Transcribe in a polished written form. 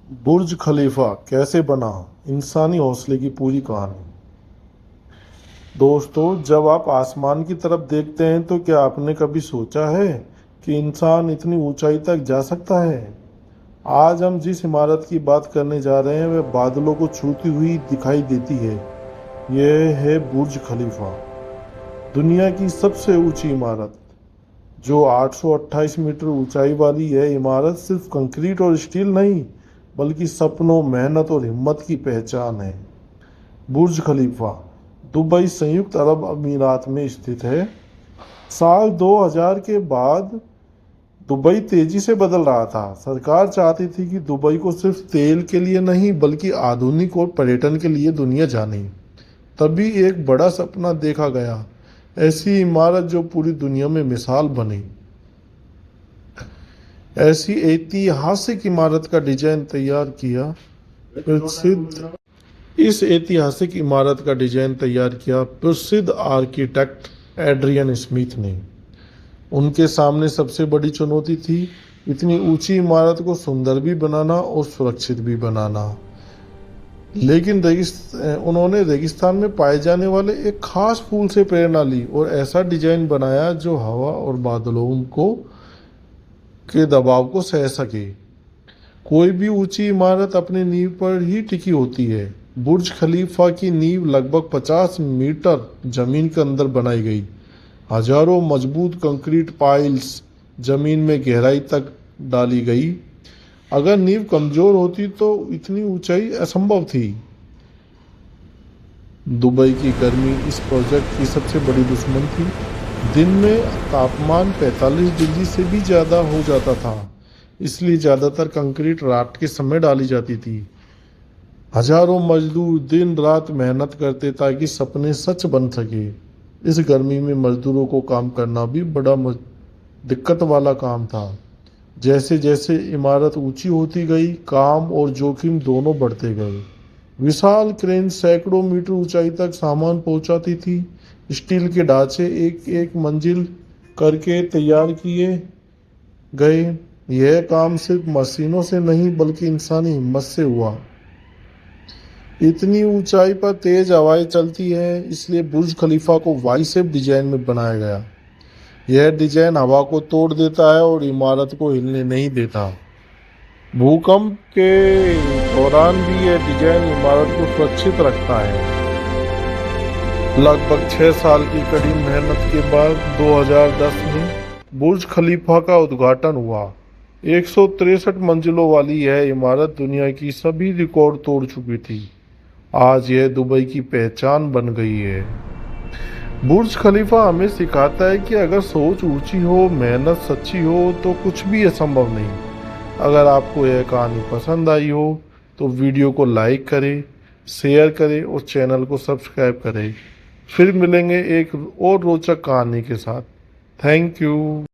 बुर्ज खलीफा कैसे बना, इंसानी हौसले की पूरी कहानी। दोस्तों, जब आप आसमान की तरफ देखते हैं तो क्या आपने कभी सोचा है कि इंसान इतनी ऊंचाई तक जा सकता है। आज हम जिस इमारत की बात करने जा रहे हैं वह बादलों को छूती हुई दिखाई देती है। यह है बुर्ज खलीफा, दुनिया की सबसे ऊंची इमारत। जो 828 मीटर ऊंचाई वाली यह इमारत सिर्फ कंक्रीट और स्टील नहीं, बल्कि सपनों, मेहनत और हिम्मत की पहचान है। बुर्ज खलीफा दुबई, संयुक्त अरब अमीरात में स्थित है। साल 2000 के बाद दुबई तेजी से बदल रहा था। सरकार चाहती थी कि दुबई को सिर्फ तेल के लिए नहीं बल्कि आधुनिक और पर्यटन के लिए दुनिया जाने। तभी एक बड़ा सपना देखा गया, ऐसी इमारत जो पूरी दुनिया में मिसाल बने। ऐसी ऐतिहासिक इमारत का डिजाइन तैयार किया प्रसिद्ध इस ऐतिहासिक इमारत का डिजाइन तैयार किया प्रसिद्ध आर्किटेक्ट एड्रियन स्मिथ ने। उनके सामने सबसे बड़ी चुनौती थी इतनी ऊंची इमारत को सुंदर भी बनाना और सुरक्षित भी बनाना। लेकिन उन्होंने रेगिस्तान में पाए जाने वाले एक खास फूल से प्रेरणा ली और ऐसा डिजाइन बनाया जो हवा और बादलों को के दबाव को सह सके। कोई भी ऊंची इमारत अपनी नींव पर ही टिकी होती है। बुर्ज खलीफा की नींव लगभग 50 मीटर जमीन के अंदर बनाई गई। हजारों मजबूत कंक्रीट पाइल्स जमीन में गहराई तक डाली गई। अगर नींव कमजोर होती तो इतनी ऊंचाई असंभव थी। दुबई की गर्मी इस प्रोजेक्ट की सबसे बड़ी दुश्मन थी। दिन में तापमान 45 डिग्री से भी ज्यादा हो जाता था, इसलिए ज्यादातर कंक्रीट रात के समय डाली जाती थी। हजारों मजदूर दिन रात मेहनत करते ताकि सपने सच बन सके। इस गर्मी में मजदूरों को काम करना भी बड़ा दिक्कत वाला काम था। जैसे जैसे इमारत ऊंची होती गई, काम और जोखिम दोनों बढ़ते गए। विशाल क्रेन सैकड़ों मीटर ऊंचाई तक सामान पहुंचाती थी। स्टील के ढांचे एक एक मंजिल करके तैयार किए गए। यह काम सिर्फ मशीनों से नहीं बल्कि इंसानी हिम्मत से हुआ। इतनी ऊंचाई पर तेज हवाएं चलती है, इसलिए बुर्ज खलीफा को वाई शेप डिजाइन में बनाया गया। यह डिजाइन हवा को तोड़ देता है और इमारत को हिलने नहीं देता। भूकंप के दौरान भी यह डिजाइन इमारत को सुरक्षित रखता है। लगभग 6 साल की कड़ी मेहनत के बाद 2010 में बुर्ज खलीफा का उद्घाटन हुआ। 163 मंजिलों वाली यह इमारत दुनिया की सभी रिकॉर्ड तोड़ चुकी थी। आज यह दुबई की पहचान बन गई है। बुर्ज खलीफा हमें सिखाता है कि अगर सोच ऊंची हो, मेहनत सच्ची हो तो कुछ भी असंभव नहीं। अगर आपको यह कहानी पसंद आई हो तो वीडियो को लाइक करें, शेयर करें और चैनल को सब्सक्राइब करें। फिर मिलेंगे एक और रोचक कहानी के साथ। Thank you.